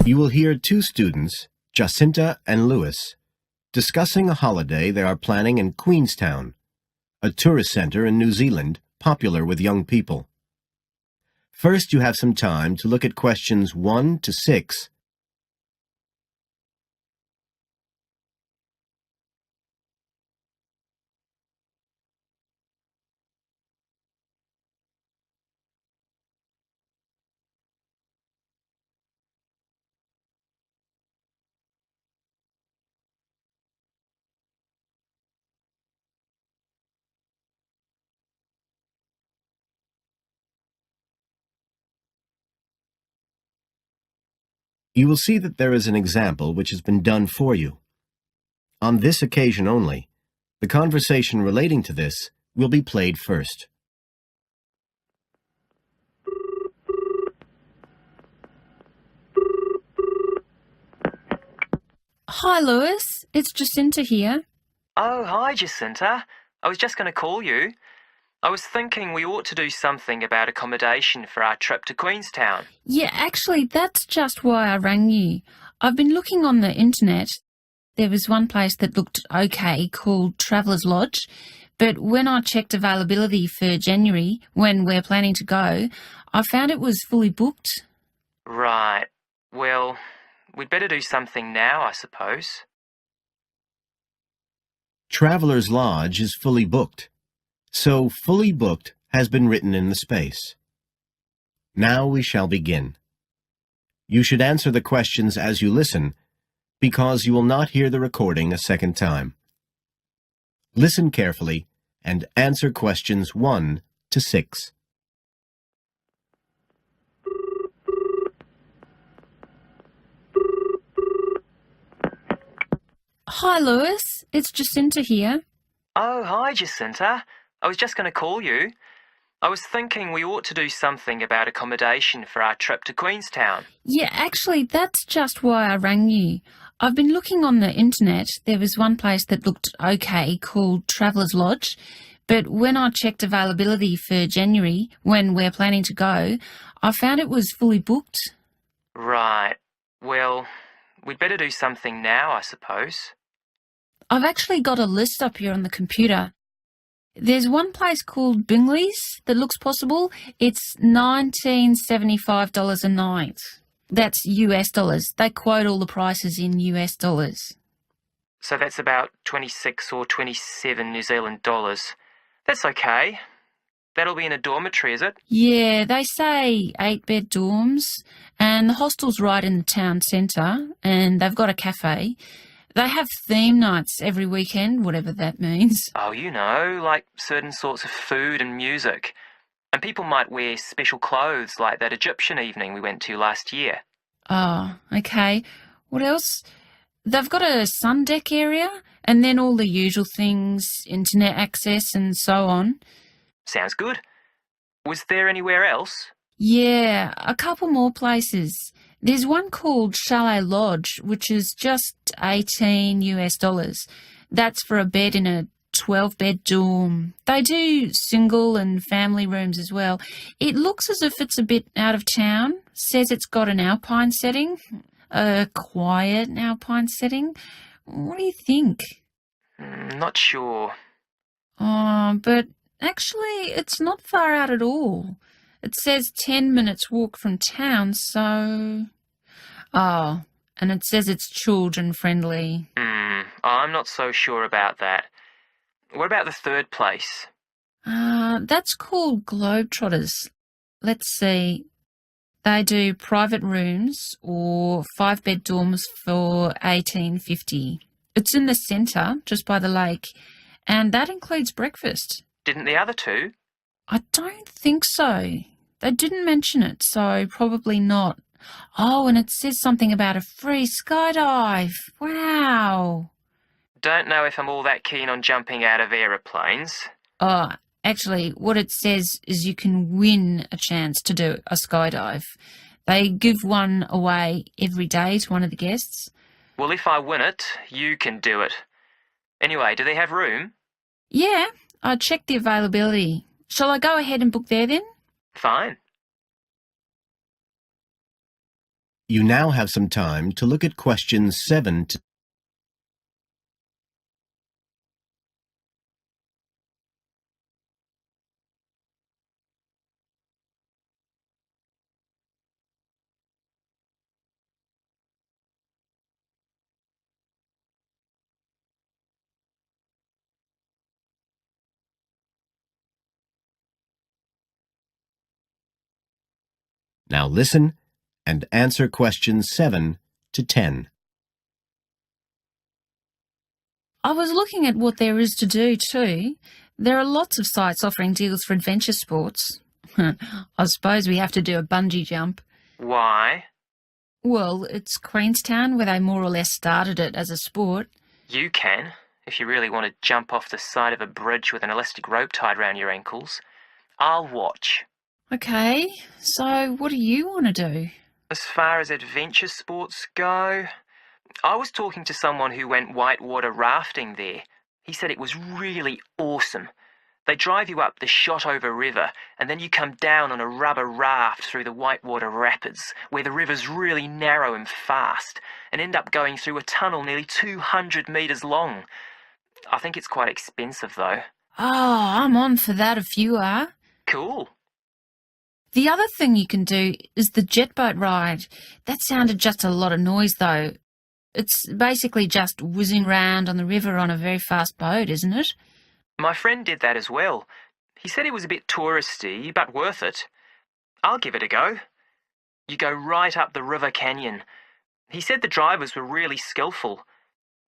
You will hear two students, Jacinta and Lewis, discussing a holiday they are planning in Queenstown, a tourist center in New Zealand popular with young people. First, you have some time to look at questions 1 to 6. You will see that there is an example which has been done for you. On this occasion only, the conversation relating to this will be played first. Hi, Lewis. It's Jacinta here. Oh, hi, Jacinta. I was just going to call you. I was thinking we ought to do something about accommodation for our trip to Queenstown. Yeah, actually, that's just why I rang you. I've been looking on the internet. There was one place that looked okay called Traveller's Lodge, but when I checked availability for January, when we're planning to go, I found it was fully booked. Right. Well, we'd better do something now, I suppose. Traveller's Lodge is fully booked, so fully booked has been written in the space. Now we shall begin. You should answer the questions as you listen, because you will not hear the recording a second time. Listen carefully and answer questions 1 to 6. Hi, Lewis. It's Jacinta here. Oh, hi, Jacinta. I was just going to call you. I was thinking we ought to do something about accommodation for our trip to Queenstown. Yeah, actually, that's just why I rang you. I've been looking on the internet. There was one place that looked okay called Traveller's Lodge, but when I checked availability for January, when we're planning to go, I found it was fully booked. Right. Well, we'd better do something now, I suppose. I've actually got a list up here on the computer. There's one place called Bingley's that looks possible. It's $1975 a night. That's US dollars. They quote all the prices in US dollars. So that's about 26 or 27 New Zealand dollars. That's okay. That'll be in a dormitory, is it? Yeah, they say 8-bed dorms, and the hostel's right in the town centre, and they've got a cafe. They have theme nights every weekend, whatever that means. Oh, you know, like certain sorts of food and music. And people might wear special clothes like that Egyptian evening we went to last year. Oh, okay. What else? They've got a sun deck area, and then all the usual things, internet access and so on. Sounds good. Was there anywhere else? Yeah, a couple more places. There's one called Chalet Lodge, which is just 18 US dollars. That's for a bed in a 12-bed dorm. They do single and family rooms as well. It looks as if it's a bit out of town. Says it's got an alpine setting, a quiet alpine setting. What do you think? Not sure. Oh, but actually, it's not far out at all. It says 10 minutes walk from town, so... Oh, and it says it's children-friendly. I'm not so sure about that. What about the third place? That's called Globetrotters. Let's see. They do private rooms or 5-bed dorms for $18.50. It's in the centre, just by the lake, and that includes breakfast. Didn't the other two? I don't think so. They didn't mention it, so probably not. Oh, and it says something about a free skydive. Wow. Don't know if I'm all that keen on jumping out of aeroplanes. Oh, actually, what it says is you can win a chance to do a skydive. They give one away every day to one of the guests. Well, if I win it, you can do it. Anyway, do they have room? Yeah, I checked the availability. Shall I go ahead and book there then? Fine. You now have some time to look at questions 7 to Now listen and answer questions 7 to 10. I was looking at what there is to do too. There are lots of sites offering deals for adventure sports. I suppose we have to do a bungee jump. Why? Well, it's Queenstown where they more or less started it as a sport. You can, if you really want to jump off the side of a bridge with an elastic rope tied round your ankles. I'll watch. Okay, so what do you want to do? As far as adventure sports go, I was talking to someone who went whitewater rafting there. He said it was really awesome. They drive you up the Shotover River, and then you come down on a rubber raft through the whitewater rapids, where the river's really narrow and fast, and end up going through a tunnel nearly 200 metres long. I think it's quite expensive, though. Oh, I'm on for that if you are. Cool. The other thing you can do is the jet boat ride. That sounded just a lot of noise, though. It's basically just whizzing round on the river on a very fast boat, isn't it? My friend did that as well. He said it was a bit touristy, but worth it. I'll give it a go. You go right up the river canyon. He said the drivers were really skillful,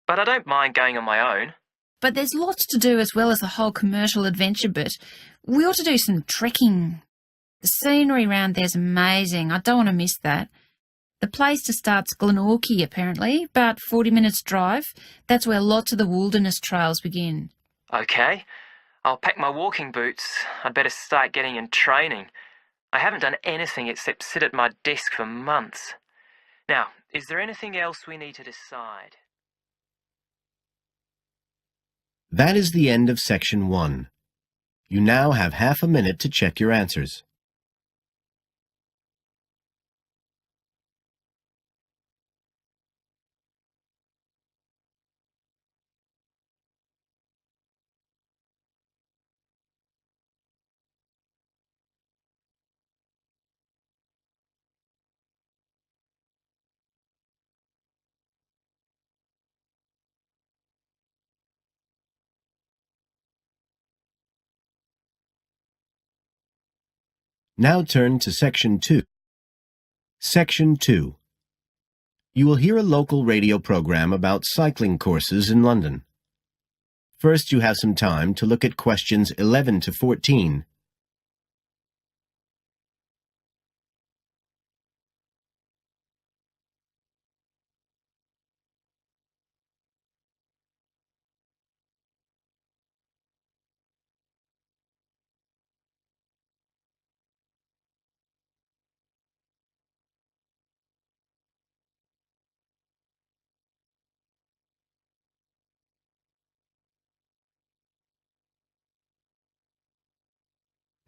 but I don't mind going on my own. But there's lots to do as well as the whole commercial adventure bit. We ought to do some trekking. The scenery around there's amazing. I don't want to miss that. The place to start's Glenorchy, apparently, about 40 minutes drive. That's where lots of the wilderness trails begin. Okay, I'll pack my walking boots. I'd better start getting in training. I haven't done anything except sit at my desk for months. Now, is there anything else we need to decide? That is the end of section 1. You now have half a minute to check your answers. Now turn to section 2. Section 2. You will hear a local radio program about cycling courses in London. First, you have some time to look at questions 11 to 14.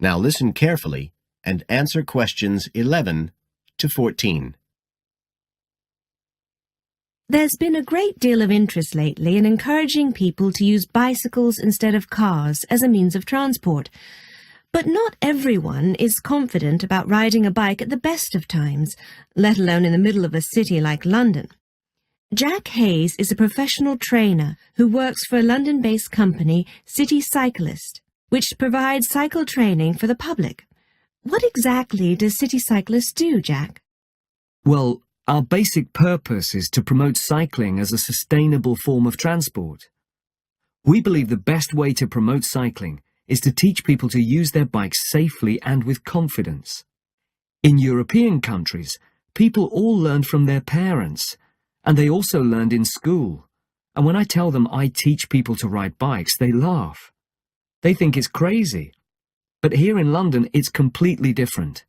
Now listen carefully and answer questions 11 to 14. There's been a great deal of interest lately in encouraging people to use bicycles instead of cars as a means of transport. But not everyone is confident about riding a bike at the best of times, let alone in the middle of a city like London. Jack Hayes is a professional trainer who works for a London-based company, City Cyclist, which provides cycle training for the public. What exactly does City Cyclist do, Jack? Well, our basic purpose is to promote cycling as a sustainable form of transport. We believe the best way to promote cycling is to teach people to use their bikes safely and with confidence. In European countries, people all learned from their parents, and they also learned in school. And when I tell them I teach people to ride bikes, they laugh. They think it's crazy. But here in London, it's completely different.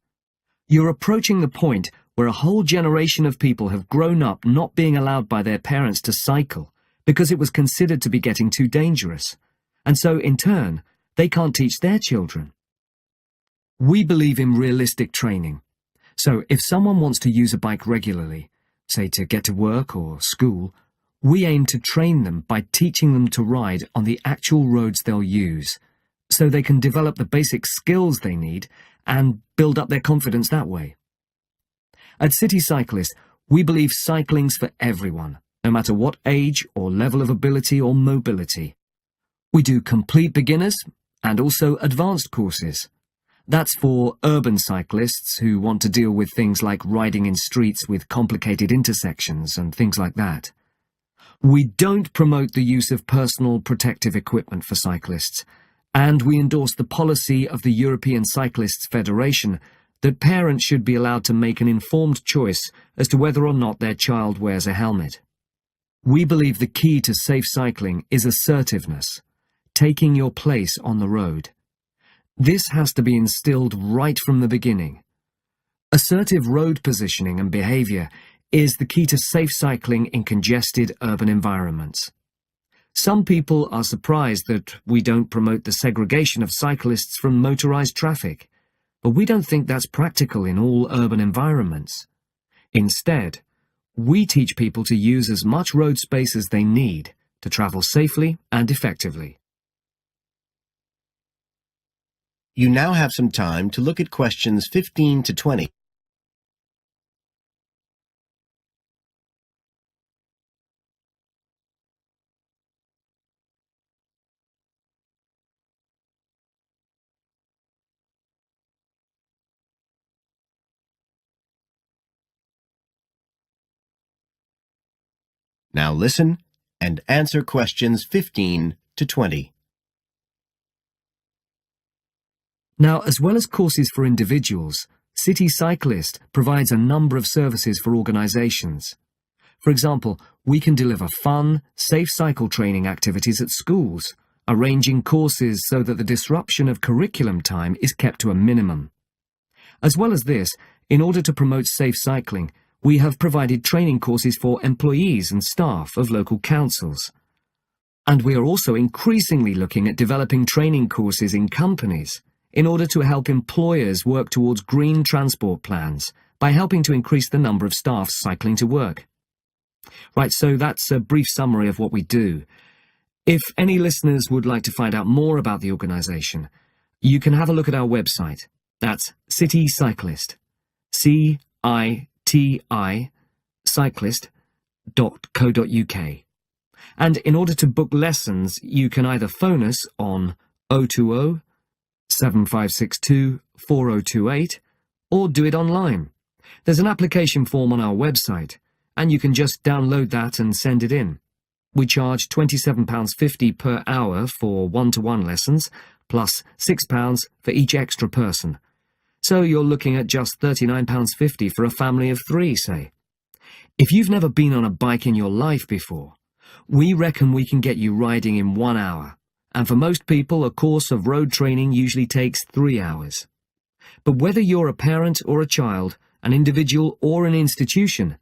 You're approaching the point where a whole generation of people have grown up not being allowed by their parents to cycle because it was considered to be getting too dangerous. And so, in turn, they can't teach their children. We believe in realistic training. So if someone wants to use a bike regularly, say to get to work or school, we aim to train them by teaching them to ride on the actual roads they'll use, so they can develop the basic skills they need and build up their confidence that way. At City Cyclist, we believe cycling's for everyone, no matter what age or level of ability or mobility. We do complete beginners and also advanced courses. That's for urban cyclists who want to deal with things like riding in streets with complicated intersections and things like that. We don't promote the use of personal protective equipment for cyclists, and we endorse the policy of the European Cyclists Federation that parents should be allowed to make an informed choice as to whether or not their child wears a helmet. We believe the key to safe cycling is assertiveness, taking your place on the road. This has to be instilled right from the beginning. Assertive road positioning and behaviour is the key to safe cycling in congested urban environments. Some people are surprised that we don't promote the segregation of cyclists from motorised traffic, but we don't think that's practical in all urban environments. Instead, we teach people to use as much road space as they need to travel safely and effectively. You now have some time to look at questions 15 to 20. Now listen and answer questions 15 to 20. Now, as well as courses for individuals, City Cyclist provides a number of services for organisations. For example, we can deliver fun, safe cycle training activities at schools, arranging courses so that the disruption of curriculum time is kept to a minimum. As well as this, in order to promote safe cycling, we have provided training courses for employees and staff of local councils. And we are also increasingly looking at developing training courses in companies in order to help employers work towards green transport plans by helping to increase the number of staff cycling to work. Right, so that's a brief summary of what we do. If any listeners would like to find out more about the organisation, you can have a look at our website. That's City Cyclist. C-I-T-I cyclist.co.uk. And in order to book lessons, you can either phone us on 020 7562 4028 or do it online. There's an application form on our website, and you can just download that and send it in. We charge £27.50 per hour for one-to-one lessons, plus £6 for each extra person. So you're looking at just £39.50 for a family of 3, say. If you've never been on a bike in your life before, we reckon we can get you riding in 1 hour, and for most people a course of road training usually takes 3 hours. But whether you're a parent or a child, an individual or an institution,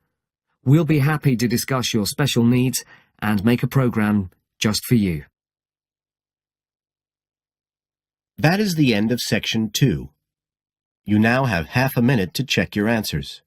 we'll be happy to discuss your special needs and make a programme just for you. That is the end of section 2. You now have half a minute to check your answers.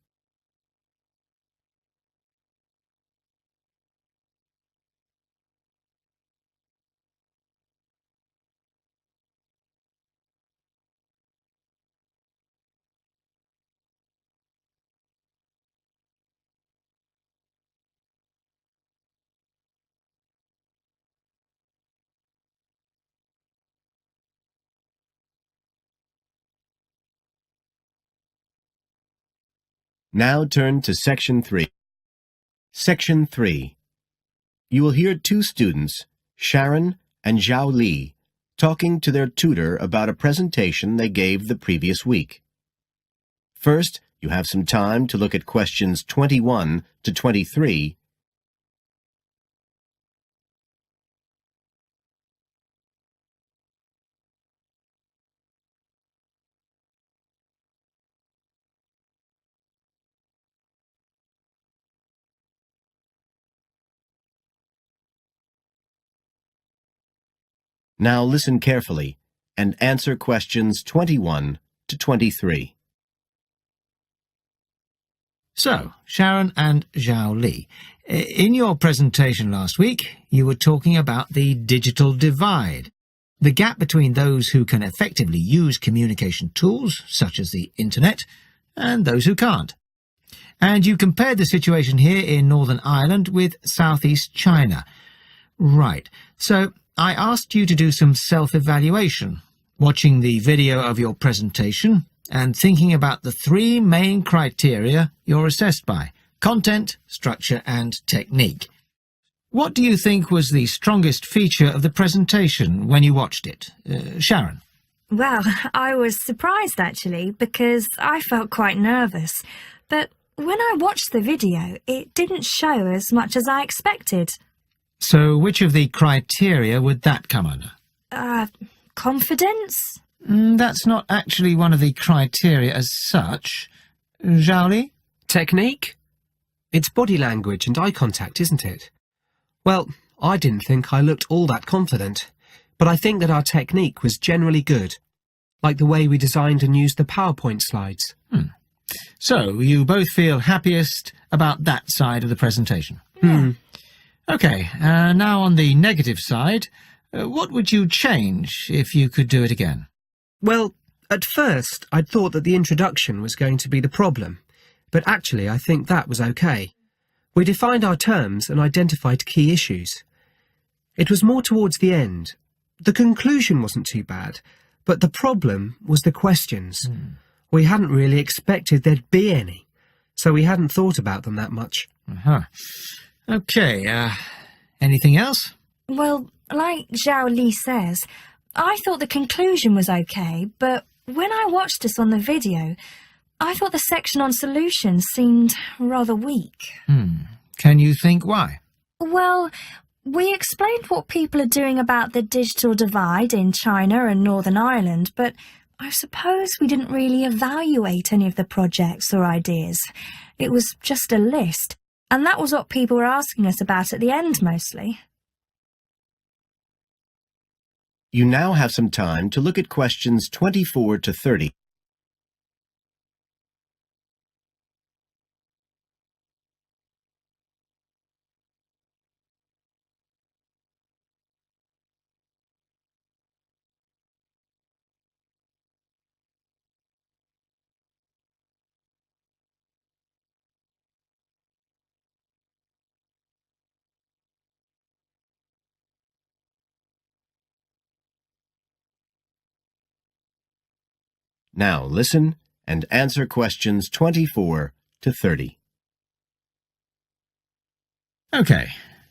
Now turn to Section 3. Section 3. You will hear 2 students, Sharon and Zhao Li, talking to their tutor about a presentation they gave the previous week. First, you have some time to look at questions 21 to 23. Now listen carefully and answer questions 21 to 23. So, Sharon and Zhao Li, in your presentation last week, you were talking about the digital divide, the gap between those who can effectively use communication tools, such as the internet, and those who can't. And you compared the situation here in Northern Ireland with southeast China. Right. So I asked you to do some self-evaluation, watching the video of your presentation and thinking about the three main criteria you're assessed by: content, structure and technique. What do you think was the strongest feature of the presentation when you watched it? Sharon? Well, I was surprised actually, because I felt quite nervous. But when I watched the video, it didn't show as much as I expected. So which of the criteria would that come under? Confidence? That's not actually one of the criteria as such. Zhao Li? Technique? It's body language and eye contact, isn't it? Well, I didn't think I looked all that confident, but I think that our technique was generally good, like the way we designed and used the PowerPoint slides. So, you both feel happiest about that side of the presentation? OK, now on the negative side, what would you change if you could do it again? Well, at first I'd thought that the introduction was going to be the problem, but actually I think that was okay. We defined our terms and identified key issues. It was more towards the end. The conclusion wasn't too bad, but the problem was the questions. We hadn't really expected there'd be any, so we hadn't thought about them that much. OK, anything else? Well, like Zhao Li says, I thought the conclusion was okay, but when I watched this on the video, I thought the section on solutions seemed rather weak. Can you think why? Well, we explained what people are doing about the digital divide in China and Northern Ireland, but I suppose we didn't really evaluate any of the projects or ideas. It was just a list, and that was what people were asking us about at the end mostly. You now have some time to look at questions 24 to 30. Now listen and answer questions 24 to 30. OK.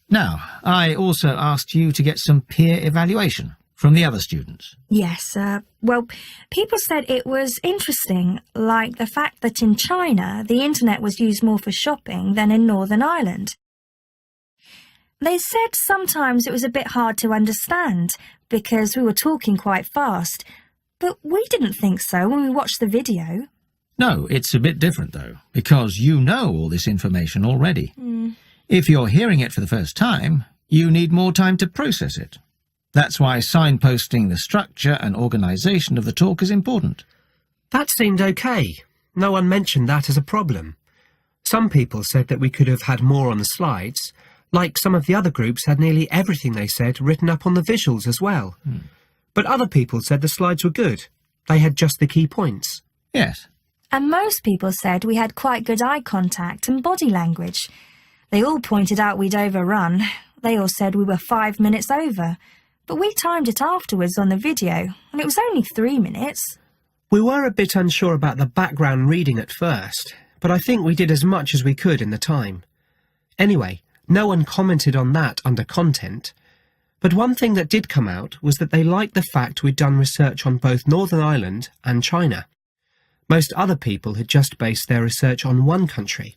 Now, I also asked you to get some peer evaluation from the other students. Yes, well, people said it was interesting, like the fact that in China the internet was used more for shopping than in Northern Ireland. They said sometimes it was a bit hard to understand because we were talking quite fast, but we didn't think so when we watched the video. No, it's a bit different, though, because you know all this information already. If you're hearing it for the first time, you need more time to process it. That's why signposting the structure and organisation of the talk is important. That seemed okay. No one mentioned that as a problem. Some people said that we could have had more on the slides, like some of the other groups had nearly everything they said written up on the visuals as well. But other people said the slides were good. They had just the key points. Yes. And most people said we had quite good eye contact and body language. They all pointed out we'd overrun. They all said we were 5 minutes over. But we timed it afterwards on the video, and it was only 3 minutes. We were a bit unsure about the background reading at first, but I think we did as much as we could in the time. Anyway, no one commented on that under content. But one thing that did come out was that they liked the fact we'd done research on both Northern Ireland and China. Most other people had just based their research on one country.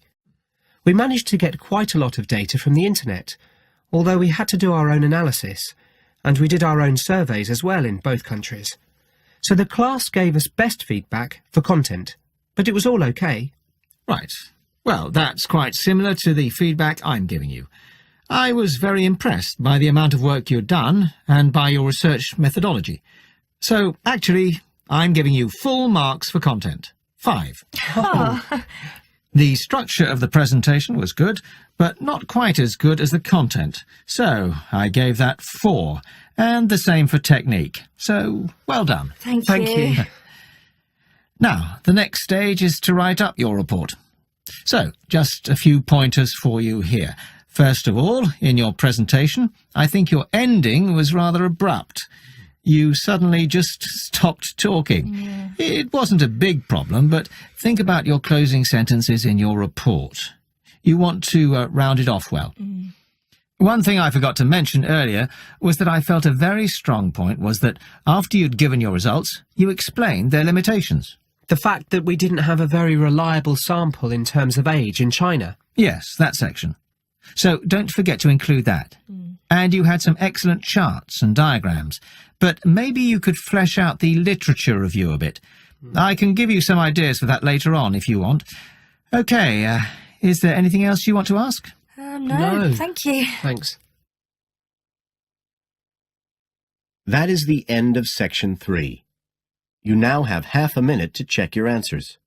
We managed to get quite a lot of data from the internet, although we had to do our own analysis, and we did our own surveys as well in both countries. So the class gave us best feedback for content, but it was all okay. Right. Well, that's quite similar to the feedback I'm giving you. I was very impressed by the amount of work you'd done and by your research methodology. So, actually, I'm giving you full marks for content. 5. The structure of the presentation was good, but not quite as good as the content. So I gave that 4, and the same for technique. So, well done. Thank Thank you. Now, the next stage is to write up your report. So, just a few pointers for you here. First of all, in your presentation, I think your ending was rather abrupt. You suddenly just stopped talking. Yeah. It wasn't a big problem, but think about your closing sentences in your report. You want to round it off well. One thing I forgot to mention earlier was that I felt a very strong point was that after you'd given your results, you explained their limitations. The fact that we didn't have a very reliable sample in terms of age in China. Yes, that section. So don't forget to include that. And you had some excellent charts and diagrams, but maybe you could flesh out the literature review a bit. I can give you some ideas for that later on if you want. Okay, is there anything else you want to ask? No, thank you. Thanks. That is the end of section 3. You now have half a minute to check your answers.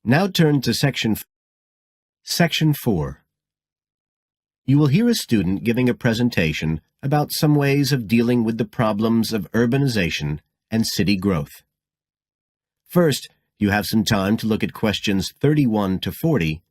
Now turn to Section 4. You will hear a student giving a presentation about some ways of dealing with the problems of urbanization and city growth. First, you have some time to look at questions 31 to 40.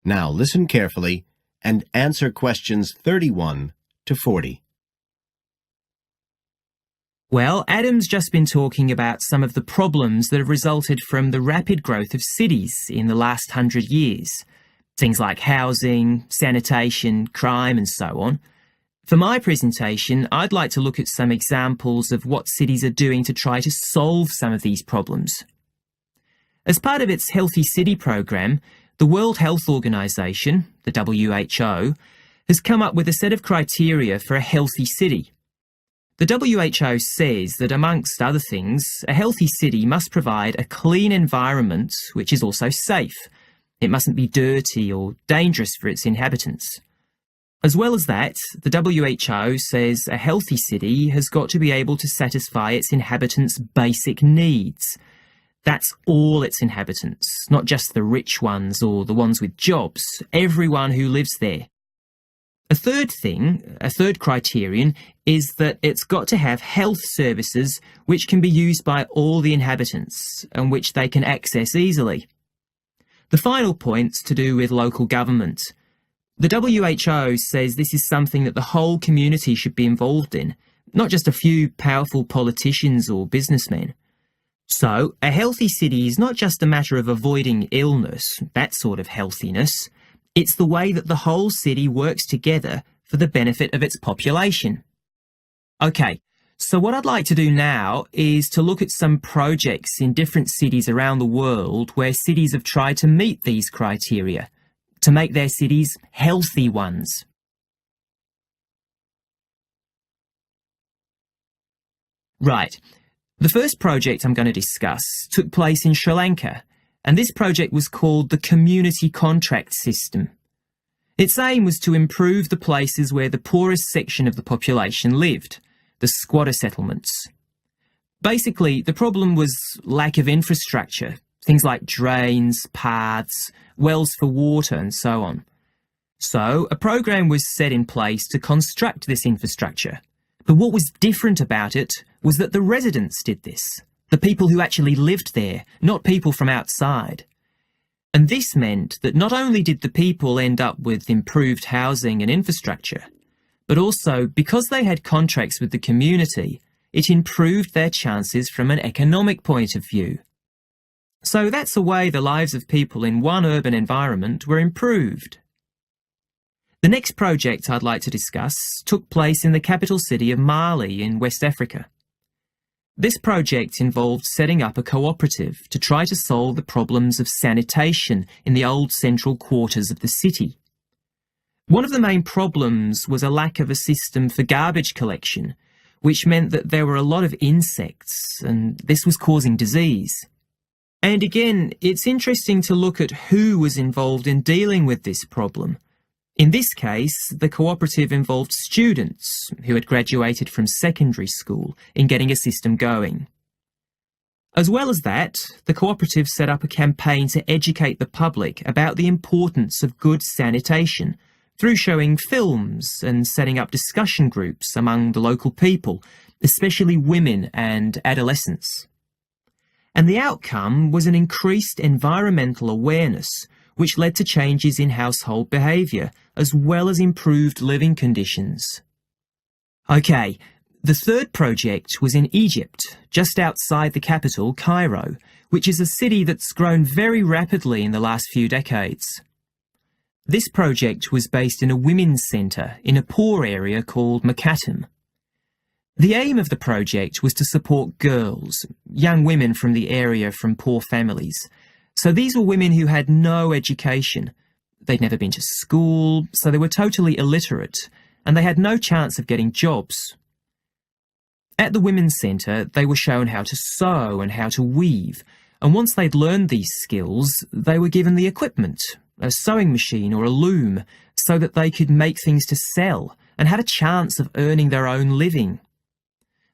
Now listen carefully and answer questions 31 to 40. Well, Adam's just been talking about some of the problems that have resulted from the rapid growth of cities in the last 100 years. Things like housing, sanitation, crime and so on. For my presentation, I'd like to look at some examples of what cities are doing to try to solve some of these problems. As part of its Healthy City program, the World Health Organization, the WHO, has come up with a set of criteria for a healthy city. The WHO says that, amongst other things, a healthy city must provide a clean environment which is also safe. It mustn't be dirty or dangerous for its inhabitants. As well as that, the WHO says a healthy city has got to be able to satisfy its inhabitants' basic needs. That's all its inhabitants, not just the rich ones or the ones with jobs, everyone who lives there. A third criterion, is that it's got to have health services which can be used by all the inhabitants and which they can access easily. The final point's to do with local government. The WHO says this is something that the whole community should be involved in, not just a few powerful politicians or businessmen. So, a healthy city is not just a matter of avoiding illness, that sort of healthiness. It's the way that the whole city works together for the benefit of its population. Okay, so what I'd like to do now is to look at some projects in different cities around the world where cities have tried to meet these criteria, to make their cities healthy ones. Right. The first project I'm going to discuss took place in Sri Lanka, and this project was called the Community Contract System. Its aim was to improve the places where the poorest section of the population lived, the squatter settlements. Basically, the problem was lack of infrastructure, things like drains, paths, wells for water and so on. So, a program was set in place to construct this infrastructure, But what was different about it was that the residents did this, the people who actually lived there, not people from outside. And this meant that not only did the people end up with improved housing and infrastructure, but also, because they had contracts with the community, it improved their chances from an economic point of view. So that's the way the lives of people in one urban environment were improved. The next project I'd like to discuss took place in the capital city of Mali in West Africa. This project involved setting up a cooperative to try to solve the problems of sanitation in the old central quarters of the city. One of the main problems was a lack of a system for garbage collection, which meant that there were a lot of insects, and this was causing disease. And again, it's interesting to look at who was involved in dealing with this problem. In this case, the cooperative involved students who had graduated from secondary school in getting a system going. As well as that, the cooperative set up a campaign to educate the public about the importance of good sanitation through showing films and setting up discussion groups among the local people, especially women and adolescents. And the outcome was an increased environmental awareness, which led to changes in household behaviour, as well as improved living conditions. Okay, the third project was in Egypt, just outside the capital, Cairo, which is a city that's grown very rapidly in the last few decades. This project was based in a women's centre in a poor area called Makatem. The aim of the project was to support girls, young women from the area from poor families. So these were women who had no education. They'd never been to school, so they were totally illiterate, and they had no chance of getting jobs. At the Women's Centre, they were shown how to sew and how to weave, and once they'd learned these skills, they were given the equipment, a sewing machine or a loom, so that they could make things to sell and had a chance of earning their own living.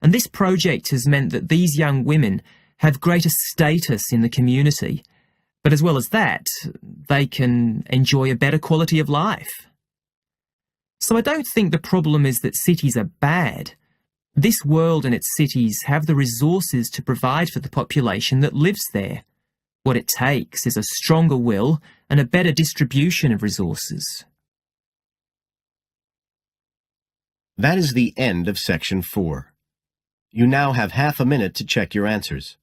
And this project has meant that these young women have greater status in the community, but as well as that, they can enjoy a better quality of life. So I don't think the problem is that cities are bad. This world and its cities have the resources to provide for the population that lives there. What it takes is a stronger will and a better distribution of resources. That is the end of section 4. You now have half a minute to check your answers.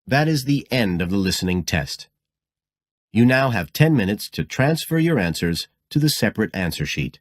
That is the end of the listening test. You now have 10 minutes to transfer your answers to the separate answer sheet.